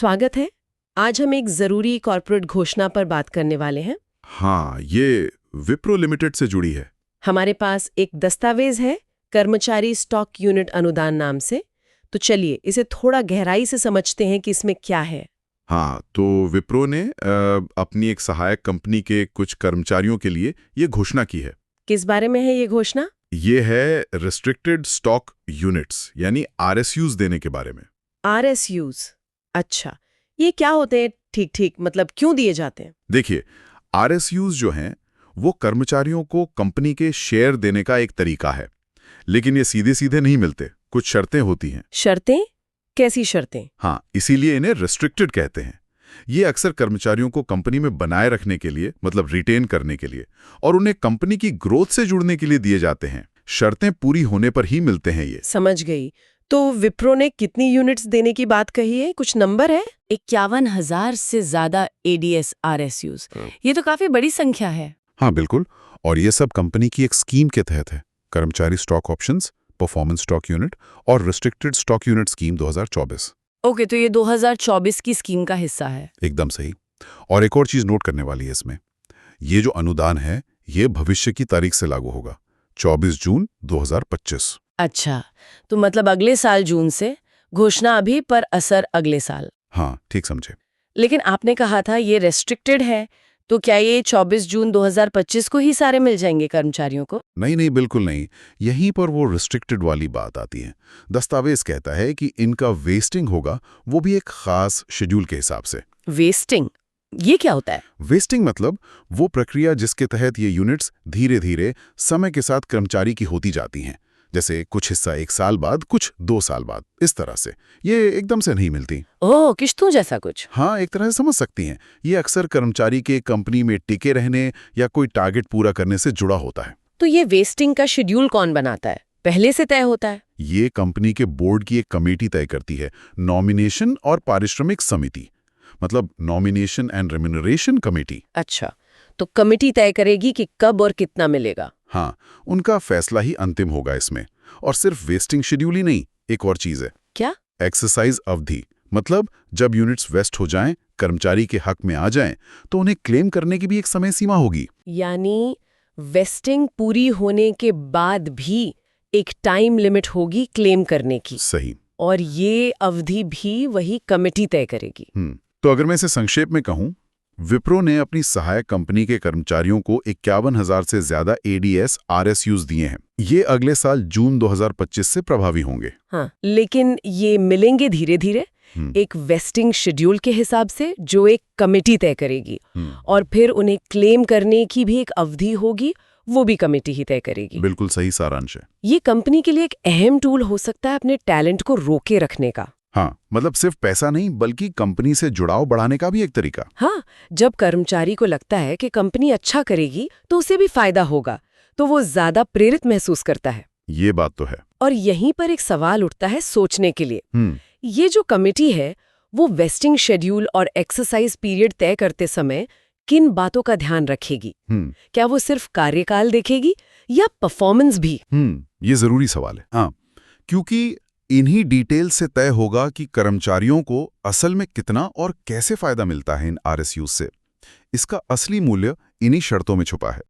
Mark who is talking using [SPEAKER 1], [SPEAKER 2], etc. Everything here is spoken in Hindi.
[SPEAKER 1] स्वागत है। आज हम एक जरूरी कॉर्पोरेट घोषणा पर बात करने वाले हैं।
[SPEAKER 2] हाँ, ये विप्रो लिमिटेड से जुड़ी है।
[SPEAKER 1] हमारे पास एक दस्तावेज है, कर्मचारी स्टॉक यूनिट अनुदान नाम से। तो चलिए इसे थोड़ा गहराई से समझते हैं कि इसमें क्या है।
[SPEAKER 2] हाँ, तो विप्रो ने अपनी एक सहायक कंपनी के कुछ कर्मचारियों के लिए ये घोषणा की है।
[SPEAKER 1] किस बारे में है ये घोषणा?
[SPEAKER 2] ये है रिस्ट्रिक्टेड स्टॉक यूनिट्स यानी आरएसयूज देने के बारे में।
[SPEAKER 1] RSUs। अच्छा, ये क्या होते हैं? ठीक मतलब क्यों दिए जाते हैं?
[SPEAKER 2] देखिए, आरएसयूज जो हैं वो कर्मचारियों को कंपनी के शेयर देने का एक तरीका है, लेकिन ये सीधे सीधे नहीं मिलते, कुछ शर्तें होती हैं।
[SPEAKER 1] शर्तें? कैसी शर्तें?
[SPEAKER 2] हाँ, इसीलिए इन्हें रिस्ट्रिक्टेड कहते हैं। ये अक्सर कर्मचारियों को कंपनी में बनाए रखने के लिए, मतलब रिटेन करने के लिए, और उन्हें कंपनी की ग्रोथ से जुड़ने के लिए दिए जाते हैं। शर्तें पूरी होने पर ही मिलते हैं ये।
[SPEAKER 1] समझ गई। तो विप्रो ने कितनी यूनिट्स देने की बात कही है? कुछ नंबर है?
[SPEAKER 3] 51,000 से ज्यादा ADS RSUs। ये तो काफी बड़ी संख्या है।
[SPEAKER 2] हाँ बिल्कुल, और ये सब कंपनी की एक स्कीम के तहत है, कर्मचारी stock options, performance stock unit और restricted stock unit scheme 2024।
[SPEAKER 3] Okay, तो ये 2024 की स्कीम का हिस्सा है।
[SPEAKER 2] एकदम सही। और एक और चीज नोट करने वाली है इसमें, ये जो अनुदान है ये भविष्य की तारीख से लागू होगा, 24 जून 2025।
[SPEAKER 3] अच्छा, तो मतलब अगले साल जून से, घोषणा अभी पर असर अगले साल।
[SPEAKER 2] हाँ, ठीक समझे।
[SPEAKER 3] लेकिन आपने कहा था ये रेस्ट्रिक्टेड है, तो क्या ये 24 जून 2025 को ही सारे मिल जाएंगे कर्मचारियों को?
[SPEAKER 2] नहीं, बिल्कुल नहीं। यहीं पर वो रिस्ट्रिक्टेड वाली बात आती है। दस्तावेज कहता है कि इनका वेस्टिंग होगा, वो भी एक खास शेड्यूल के हिसाब से।
[SPEAKER 3] वेस्टिंग, ये क्या होता है?
[SPEAKER 2] वेस्टिंग मतलब वो प्रक्रिया जिसके तहत ये यूनिट्स धीरे धीरे समय के साथ कर्मचारी की होती जाती हैं। जैसे कुछ हिस्सा 1 साल बाद, कुछ 2 साल बाद, इस तरह से। ये एकदम से नहीं मिलती।
[SPEAKER 3] ओह, किश्तों जैसा कुछ।
[SPEAKER 2] हाँ, एक तरह से समझ सकती हैं। ये अक्सर कर्मचारी के कंपनी में टिके रहने या कोई टारगेट पूरा करने से जुड़ा होता है।
[SPEAKER 3] तो ये वेस्टिंग का शेड्यूल कौन बनाता है? पहले से तय होता है?
[SPEAKER 2] ये कंपनी के बोर्ड की एक कमेटी तय करती है, नॉमिनेशन और पारिश्रमिक समिति, मतलब नॉमिनेशन एंड रेम्यूनरेशन कमेटी।
[SPEAKER 3] अच्छा, तो कमेटी तय करेगी कि कब और कितना मिलेगा।
[SPEAKER 2] हाँ, उनका फैसला ही अंतिम होगा इसमें। और सिर्फ वेस्टिंग शेड्यूल ही नहीं, एक और चीज है।
[SPEAKER 3] क्या?
[SPEAKER 2] एक्सरसाइज अवधि, मतलब जब यूनिट्स वेस्ट हो जाएं, कर्मचारी के हक में आ जाएं, तो उन्हें क्लेम करने की भी एक समय सीमा होगी।
[SPEAKER 1] यानी वेस्टिंग पूरी होने के बाद भी एक टाइम लिमिट होगी क्लेम करने की।
[SPEAKER 2] सही।
[SPEAKER 1] और ये अवधि भी वही कमेटी तय करेगी।
[SPEAKER 2] तो अगर मैं इसे संक्षेप में कहूं, विप्रो ने अपनी सहायक कंपनी के कर्मचारियों को 51,000 से ज्यादा ADS RSUs दिए हैं। ये अगले साल जून 2025 से प्रभावी होंगे।
[SPEAKER 1] हाँ, लेकिन ये मिलेंगे धीरे धीरे, एक वेस्टिंग शेड्यूल के हिसाब से जो एक कमेटी तय करेगी। और फिर उन्हें क्लेम करने की भी एक अवधि होगी, वो भी कमेटी ही तय करेगी।
[SPEAKER 2] बिल्कुल सही सारांश है।
[SPEAKER 1] ये कंपनी के लिए एक अहम टूल हो सकता है अपने टैलेंट को रोके रखने का।
[SPEAKER 2] हाँ, मतलब सिर्फ पैसा नहीं, बल्कि कंपनी से जुड़ाव बढ़ाने का भी एक तरीका।
[SPEAKER 1] हाँ, जब कर्मचारी को लगता है कि कंपनी अच्छा करेगी तो उसे भी फायदा होगा, तो वो ज्यादा प्रेरित महसूस करता है।
[SPEAKER 2] ये बात तो है।
[SPEAKER 1] और यहीं पर एक सवाल उठता है सोचने के लिए। ये जो कमेटी है वो वेस्टिंग शेड्यूल और एक्सरसाइज पीरियड तय करते समय किन बातों का ध्यान रखेगी? क्या वो सिर्फ कार्यकाल देखेगी या परफॉर्मेंस भी?
[SPEAKER 2] ये जरूरी सवाल है। हाँ, क्योंकि इन्हीं डिटेल से तय होगा कि कर्मचारियों को असल में कितना और कैसे फायदा मिलता है इन RSUs से। इसका असली मूल्य इन्हीं शर्तों में छुपा है।